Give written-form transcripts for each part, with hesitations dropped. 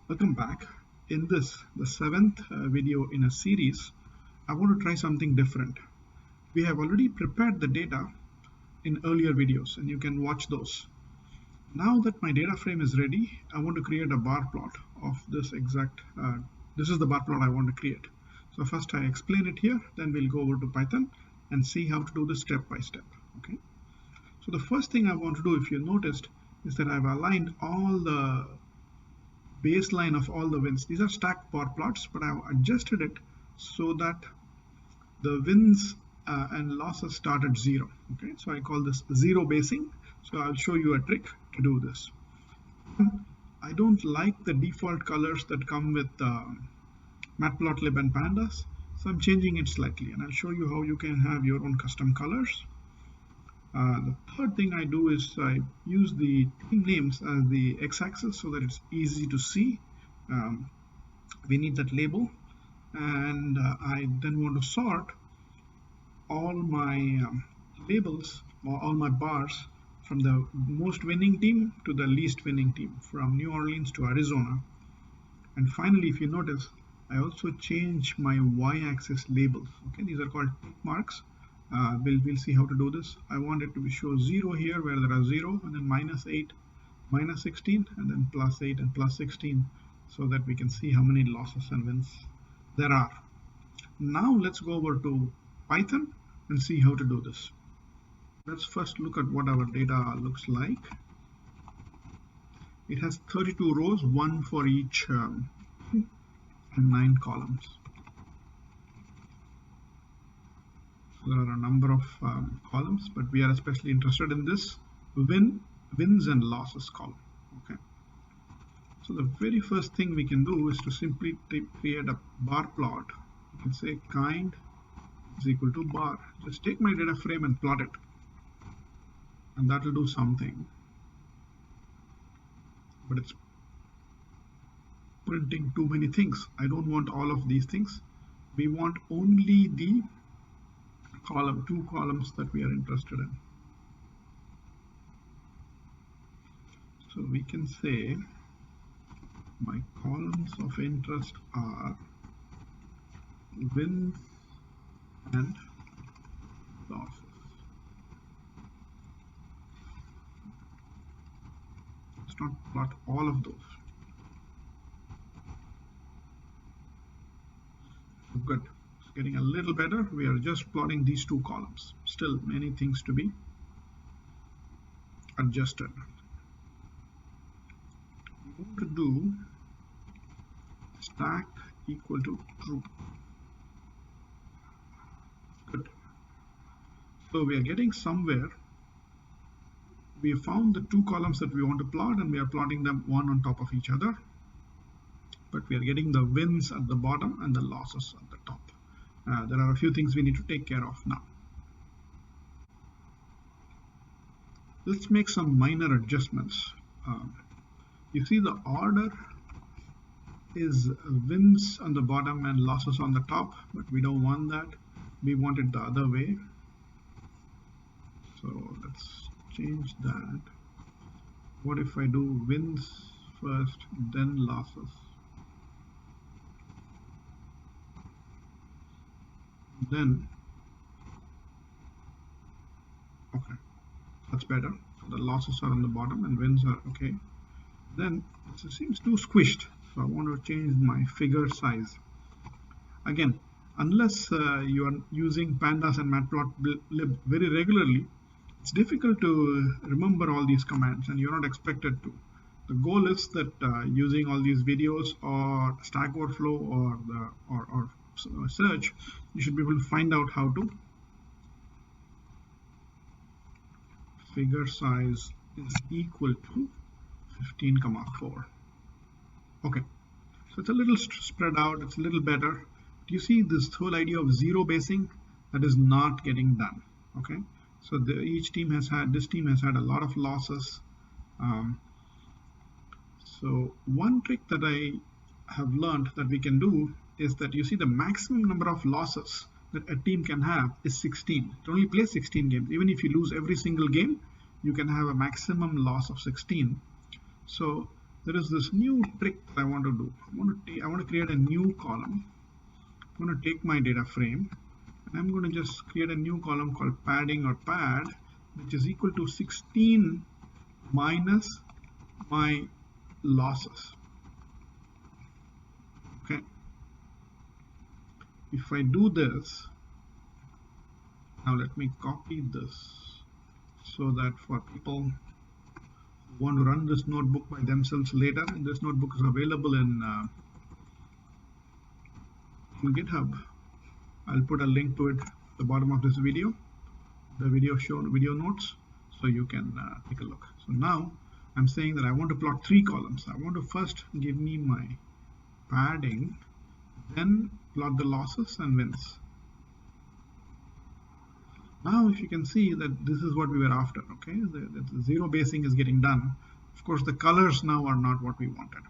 Welcome back. In this, the seventh video in a series, I want to try something different. We have already prepared the data in earlier videos and you can watch those. Now that my data frame is ready, I want to create a bar plot of this exact, this is the bar plot I want to create. So first I explain it here, then we'll go over to Python and see how to do this step by step. Okay. So the first thing I want to do, if you noticed, is that I've aligned all the baseline of all the wins. These are stacked bar plots, but I've adjusted it so that the wins and losses start at 0. Okay, so I call this zero basing. So I'll show you a trick to do this. I don't like the default colors that come with matplotlib and pandas, so I'm changing it slightly, and I'll show you how you can have your own custom colors. The third thing I do is I use the team names as the x-axis so that it's easy to see. We need that label, and I then want to sort all my labels or all my bars from the most winning team to the least winning team, from New Orleans to Arizona. And finally, if you notice, I also change my y-axis labels. Okay, these are called tick marks. We'll see how to do this. I want it to show 0 here where there are 0, and then -8, -16, and then +8 and +16, so that we can see how many losses and wins there are. Now let's go over to Python and see how to do this. Let's first look at what our data looks like. It has 32 rows, 1 for each, and 9 columns. There are a number of columns, but we are especially interested in this wins and losses column. Okay. So the very first thing we can do is to simply create a bar plot. You can say kind is equal to bar. Just take my data frame and plot it, and that will do something. But it's printing too many things. I don't want all of these things. We want only the two columns that we are interested in. So we can say my columns of interest are wins and losses. Let's not plot all of those. Good. Getting a little better. We are just plotting these two columns. Still many things to be adjusted. We want to do stack equal to true. Good. So we are getting somewhere. We found the two columns that we want to plot, and we are plotting them one on top of each other. But we are getting the wins at the bottom and the losses at the top. There are a few things we need to take care of now. Let's make some minor adjustments. You see the order is wins on the bottom and losses on the top, but we don't want that. We want it the other way. So let's change that. What if I do wins first, then losses? Then, okay, that's better. So the losses are on the bottom and wins are okay. Then it seems too squished, so I want to change my figure size. Again, unless you are using pandas and matplotlib very regularly, it's difficult to remember all these commands, and you're not expected to. The goal is that using all these videos or Stack Overflow or search, you should be able to find out how to. Figure size is equal to 15,4. Okay, so it's a little spread out, it's a little better. Do you see this whole idea of zero basing? That is not getting done. Okay, so this team has had a lot of losses. So one trick that I have learned that we can do is that you see the maximum number of losses that a team can have is 16. It only plays 16 games. Even if you lose every single game, you can have a maximum loss of 16. So there is this new trick that I want to do. I want to create a new column. I'm going to take my data frame and I'm going to just create a new column called padding or pad, which is equal to 16 minus my losses. Okay. If I do this, now let me copy this so that for people who want to run this notebook by themselves later, and this notebook is available in GitHub. I'll put a link to it at the bottom of this video, the video notes, so you can take a look. So now I'm saying that I want to plot 3 columns. I want to first give me my padding, then plot the losses and wins. Now if you can see that this is what we were after, okay? The zero basing is getting done. Of course the colors now are not what we wanted,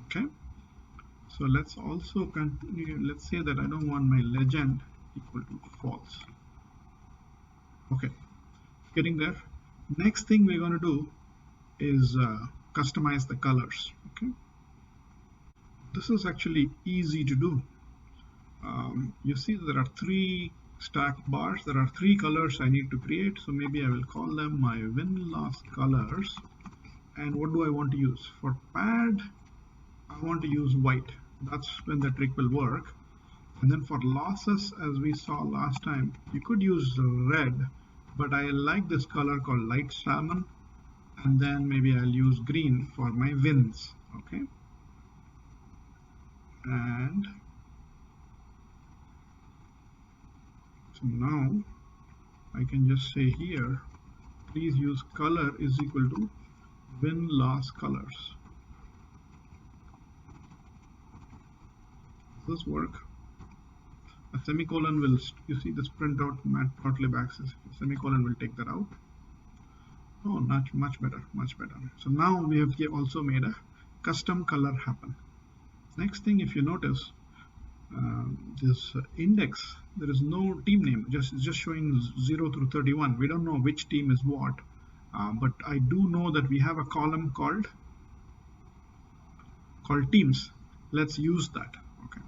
okay? So let's also continue. Let's say that I don't want my legend equal to false. Okay, getting there. Next thing we're going to do is customize the colors, okay? This is actually easy to do. You see there are 3 stacked bars. There are 3 colors I need to create, so maybe I will call them my win-loss colors. And what do I want to use? For pad, I want to use white. That's when the trick will work. And then for losses, as we saw last time, you could use red, but I like this color called light salmon, and then maybe I'll use green for my wins, okay? And so now I can just say here, please use color is equal to win-loss colors. Does this work? A semicolon will, you see this printout matplotlib access, semicolon will take that out. Oh, much better. So now we have here also made a custom color happen. Next thing, if you notice, this index, there is no team name, it's just showing 0 through 31. We don't know which team is what, but I do know that we have a column called teams. Let's use that. Okay.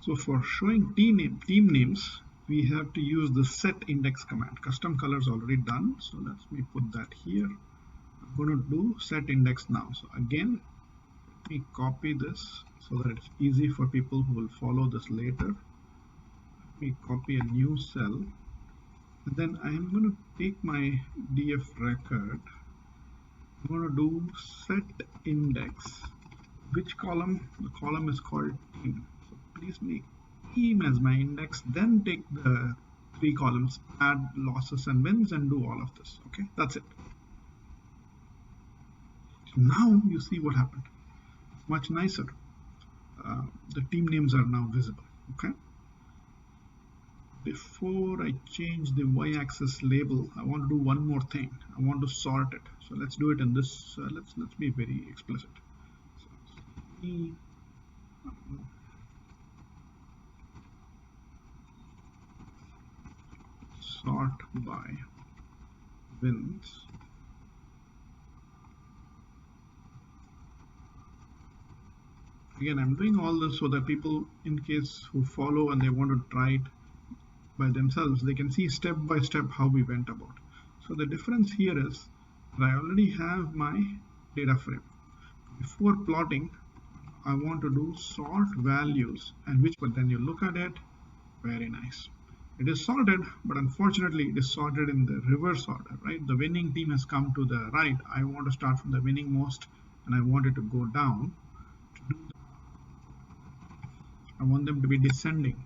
So for showing team names, we have to use the set index command. Custom colors already done, so let me put that here. I'm going to do set index now. So again, let me copy this so that it's easy for people who will follow this later. Let me copy a new cell, and then I'm going to take my df record. I'm going to do set index. Which column? The column is called team. So please make team as my index, then take the 3 columns, add losses and wins, and do all of this. Okay, that's it. So now you see what happened. Much nicer. The team names are now visible. Okay. Before I change the y-axis label, I want to do one more thing. I want to sort it. So let's do it in this. Let's be very explicit. So, sort by wins. Again, I'm doing all this so that people, in case who follow and they want to try it by themselves, they can see step by step how we went about. So the difference here is that I already have my data frame. Before plotting, I want to do sort values, and but then you look at it, very nice. It is sorted, but unfortunately it is sorted in the reverse order, right? The winning team has come to the right. I want to start from the winning most, and I want it to go down. I want them to be descending.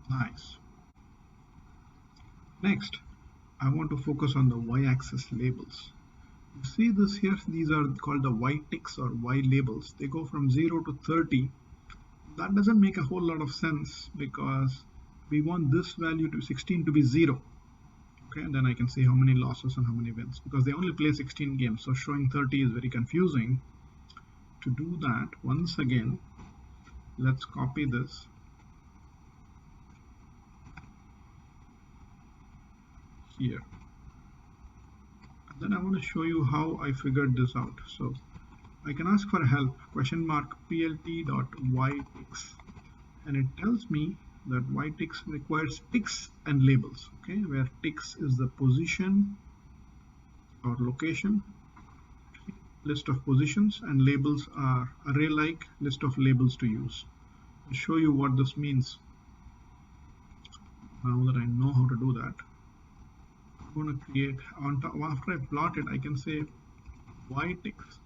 Nice. Next, I want to focus on the y-axis labels. You see this here, these are called the y ticks or y labels. They go from 0 to 30. That doesn't make a whole lot of sense because we want this value to 16 to be 0. Okay, and then I can see how many losses and how many wins, because they only play 16 games, so showing 30 is very confusing. To do that, once again, let's copy this here. Then I want to show you how I figured this out. So I can ask for help, plt.yticks, and it tells me that yticks requires ticks and labels, okay, where ticks is the position or location, list of positions, and labels are array-like list of labels to use. I'll show you what this means now that I know how to do that. I'm going to create, on top, after I plot it, I can say yticks,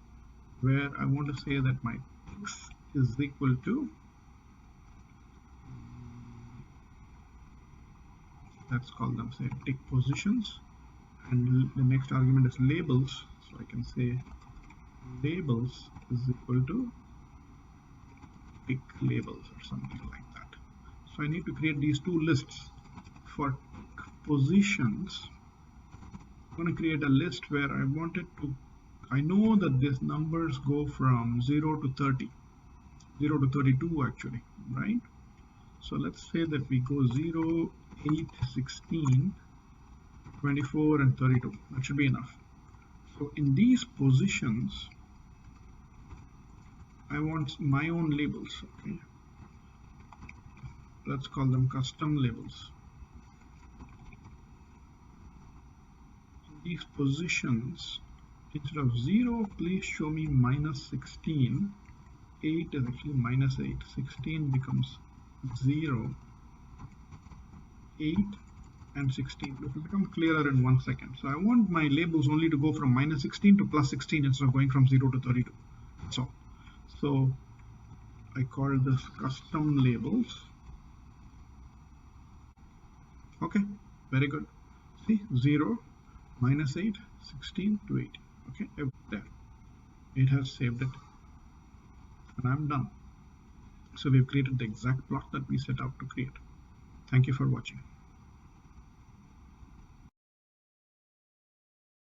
where I want to say that my ticks is equal to, let's call them, say, tick positions, and the next argument is labels, so I can say labels is equal to tick labels or something like that. So I need to create these two lists. For tick positions, I'm going to create a list where I want it to, I know that these numbers go from 0 to 30, 0 to 32 actually, right? So let's say that we go 0, 8, 16, 24 and 32. That should be enough. So in these positions, I want my own labels, okay? Let's call them custom labels. In these positions, instead of 0, please show me minus 16. 8 is actually minus 8. 16 becomes 0, 8 and 16. This will become clearer in 1 second. So I want my labels only to go from minus 16 to plus 16 instead of going from 0 to 32. That's all. So I call this custom labels. Okay, very good. See, 0, minus 8, 16 to 80. Okay, there. It has saved it. And I'm done. So we've created the exact plot that we set out to create. Thank you for watching.